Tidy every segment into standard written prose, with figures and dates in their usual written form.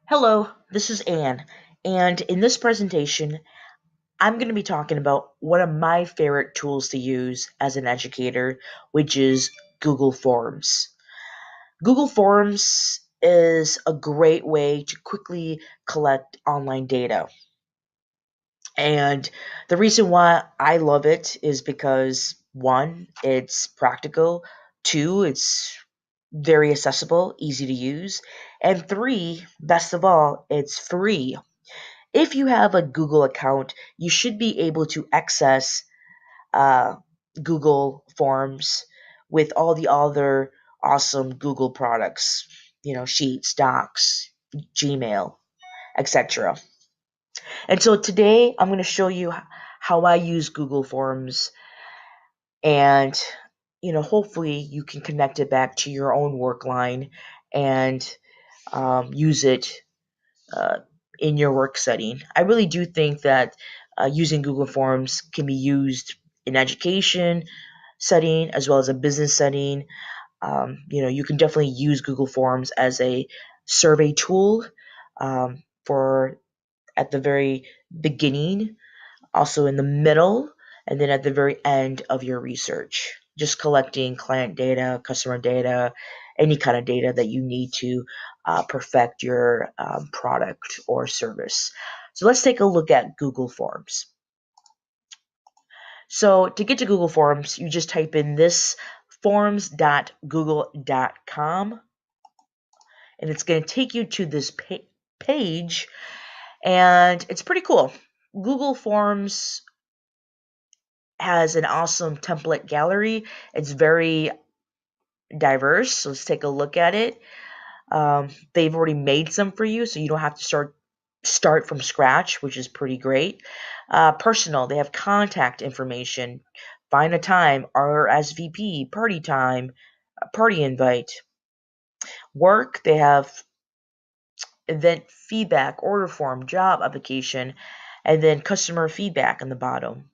Hello, this is Anne, and in this presentation, I'm going to be talking about one of my favorite tools to use as an educator, which is Google Forms. Google Forms is a great way to quickly collect online data. And the reason why I love it is because one, it's practical, two, it's very accessible, easy to use, and three, best of all, it's free. If you have a Google account, you should be able to access uh, Google Forms with all the other awesome Google products, Sheets, Docs, Gmail, etc. And so today I'm going to show you how I use Google Forms and hopefully you can connect it back to your own work line and use it uh, in your work setting. I really do think that using Google Forms can be used in education setting as well as a business setting. You can definitely use Google Forms as a survey tool for at the very beginning, also in the middle, and then at the very end of your research. Just collecting client data, customer data, any kind of data that you need to perfect your product or service. So let's take a look at Google Forms. So to get to Google Forms, you just type in this forms.google.com and it's going to take you to this page and it's pretty cool. Google Forms has an awesome template gallery. It's very diverse. So let's take a look at it. They've already made some for you, so you don't have to start from scratch, which is pretty great. Personal, they have contact information, find a time, RSVP, party time, a party invite. Work, they have event feedback, order form, job application, and then customer feedback on the bottom.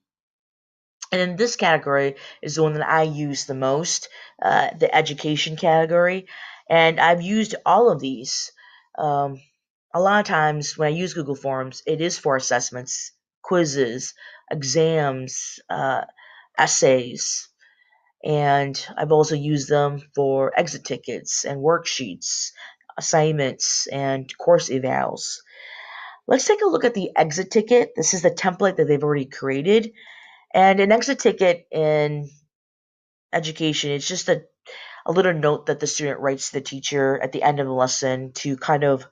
And then this category is the one that I use the most, the education category. And I've used all of these. Um, a lot of times when I use Google Forms, it is for assessments, quizzes, exams, essays. And I've also used them for exit tickets and worksheets, assignments, and course evals. Let's take a look at the exit ticket. This is the template that they've already created. And an exit ticket in education is just a little note that the student writes to the teacher at the end of the lesson to kind of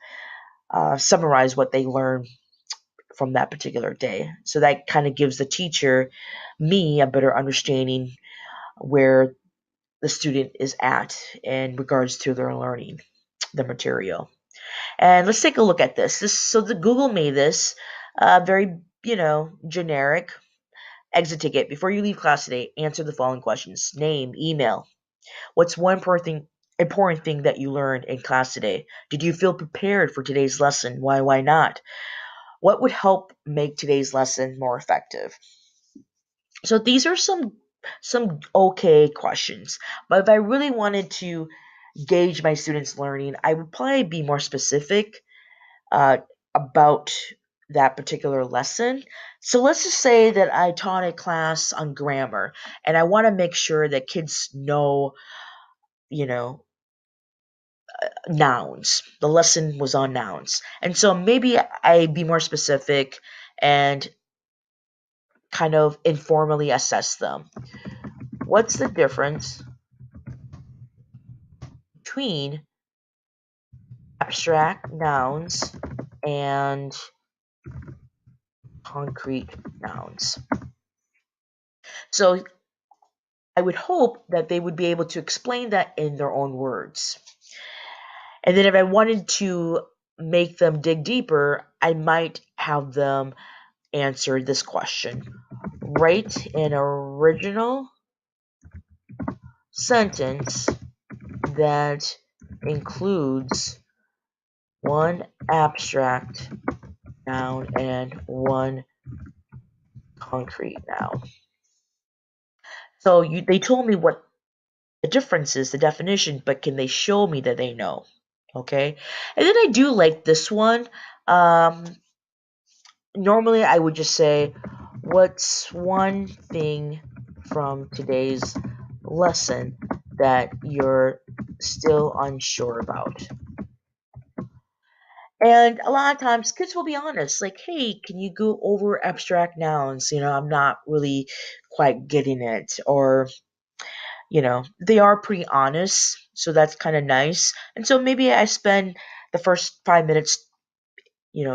summarize what they learned from that particular day. So that kind of gives the teacher, me, a better understanding where the student is at in regards to their learning the material. And let's take a look at this. So the Google made this very, generic exit ticket. Before you leave class today, answer the following questions: name, email. What's one important thing that you learned in class today? Did you feel prepared for today's lesson? Why not? What would help make today's lesson more effective? So these are some okay questions. But if I really wanted to gauge my students' learning, I would probably be more specific uh, about that particular lesson. So let's just say that I taught a class on grammar and I want to make sure that kids know, you know, nouns. The lesson was on nouns. And so maybe I be more specific and kind of informally assess them. What's the difference between abstract nouns and concrete nouns? So I would hope that they would be able to explain that in their own words. And then if I wanted to make them dig deeper, I might have them answer this question. Write an original sentence that includes one abstract noun and one concrete noun. So they told me what the difference is, the definition, but can they show me that they know? Okay, and then I do like this one. Um, Normally, I would just say, what's one thing from today's lesson that you're still unsure about? And a lot of times, kids will be honest, like, hey, can you go over abstract nouns? I'm not really quite getting it. Or, they are pretty honest. So that's kind of nice. And so maybe I spend the first 5 minutes,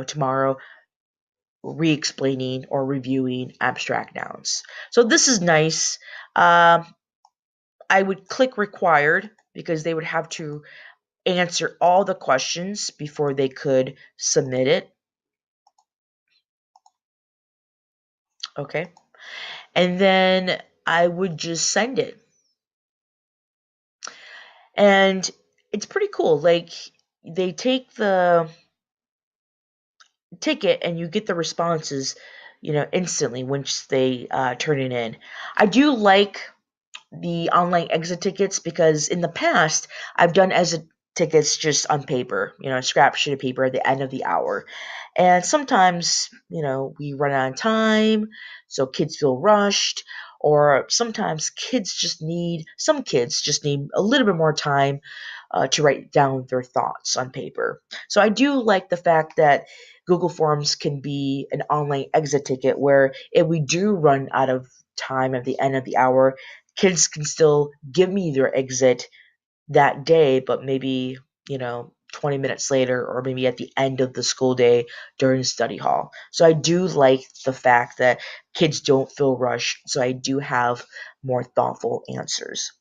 tomorrow re explaining or reviewing abstract nouns. So this is nice. Um, I would click required because they would have to answer all the questions before they could submit it. Okay. And then I would just send it. And it's pretty cool. Like they take the ticket and you get the responses, instantly once they turn it in. I do like the online exit tickets because in the past I've done exit tickets just on paper, a scrap sheet of paper at the end of the hour. And sometimes, we run out of time, so kids feel rushed, or sometimes some kids just need a little bit more time to write down their thoughts on paper. So I do like the fact that Google Forms can be an online exit ticket where if we do run out of time at the end of the hour, kids can still give me their exit that day, but maybe, 20 minutes later or maybe at the end of the school day during study hall. So I do like the fact that kids don't feel rushed. So I do have more thoughtful answers.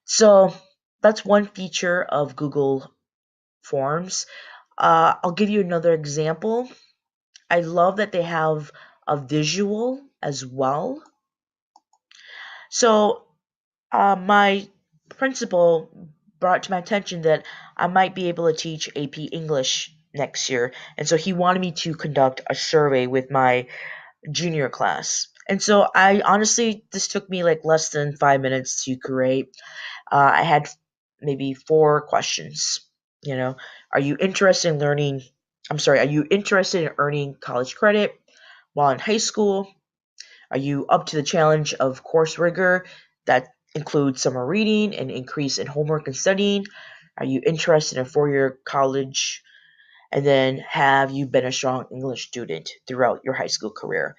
So that's one feature of Google Forms. I'll give you another example. I love that they have a visual as well. So my principal brought to my attention that I might be able to teach AP English next year. And so he wanted me to conduct a survey with my junior class. And so this took me like less than 5 minutes to create. I had maybe 4 questions. Are you interested in learning? I'm sorry, are you interested in earning college credit while in high school? Are you up to the challenge of course rigor that includes summer reading and increase in homework and studying? Are you interested in 4-year college? And then have you been a strong English student throughout your high school career?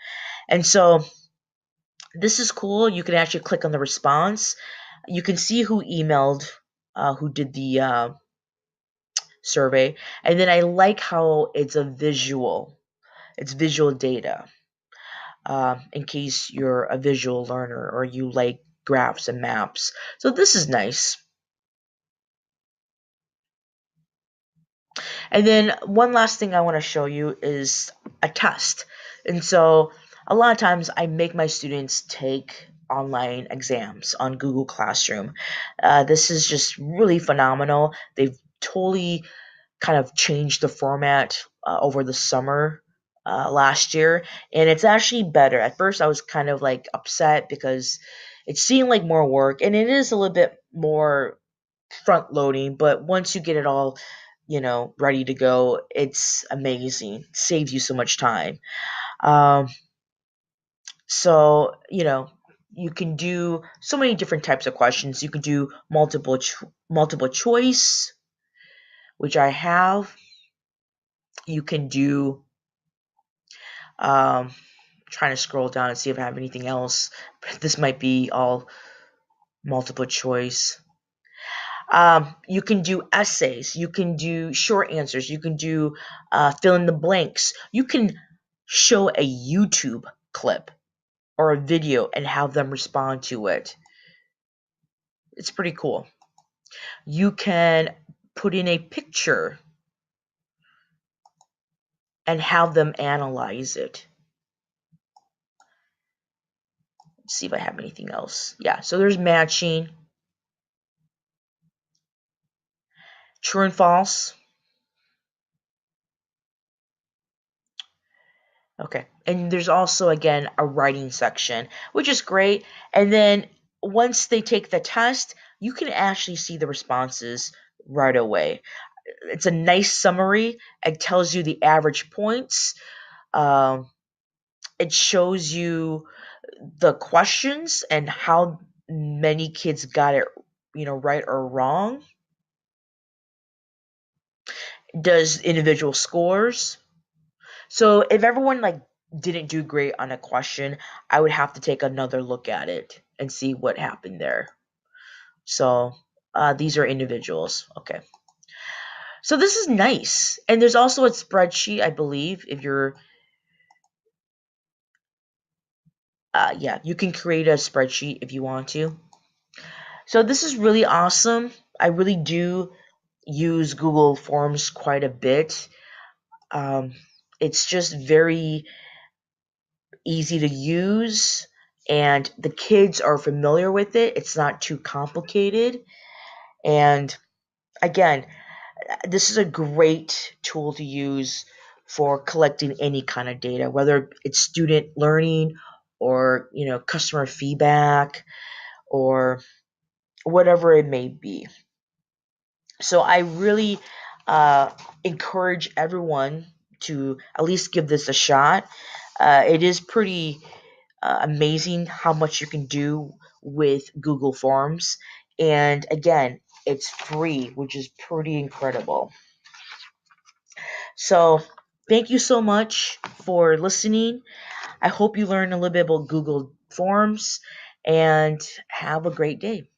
And so this is cool. You can actually click on the response. You can see who emailed, who did the survey. And then I like how it's a visual. It's visual data. In case you're a visual learner or you like graphs and maps. So this is nice. And then one last thing I want to show you is a test. And so a lot of times I make my students take online exams on Google Classroom. This is just really phenomenal. They've totally kind of changed the format over the summer last year, and it's actually better. At first, I was kind of like upset because it seemed like more work, and it is a little bit more front loading. But once you get it all, ready to go, it's amazing. It saves you so much time. Um, so you can do so many different types of questions. You can do multiple choice, which I have. You can do trying to scroll down and see if I have anything else. This might be all multiple choice. You can do essays. You can do short answers. You can do fill in the blanks. You can show a YouTube clip or a video and have them respond to it. It's pretty cool. You can put in a picture and have them analyze it. Let's see if I have anything else. Yeah, so there's matching, true and false. Okay. And there's also, again, a writing section, which is great. And then once they take the test, you can actually see the responses right away. It's a nice summary. It tells you the average points. Um, it shows you the questions and how many kids got it, right or wrong. Does individual scores. So if everyone like didn't do great on a question, I would have to take another look at it and see what happened there. So these are individuals. Okay. So this is nice. And there's also a spreadsheet, I believe, if you're, yeah, you can create a spreadsheet if you want to. So this is really awesome. I really do use Google Forms quite a bit. Um, it's just very easy to use, and the kids are familiar with it. It's not too complicated. And again, this is a great tool to use for collecting any kind of data, whether it's student learning or customer feedback or whatever it may be. So I really encourage everyone to at least give this a shot. It is pretty amazing how much you can do with Google Forms. And again, it's free, which is pretty incredible. So, thank you so much for listening. I hope you learned a little bit about Google Forms and have a great day.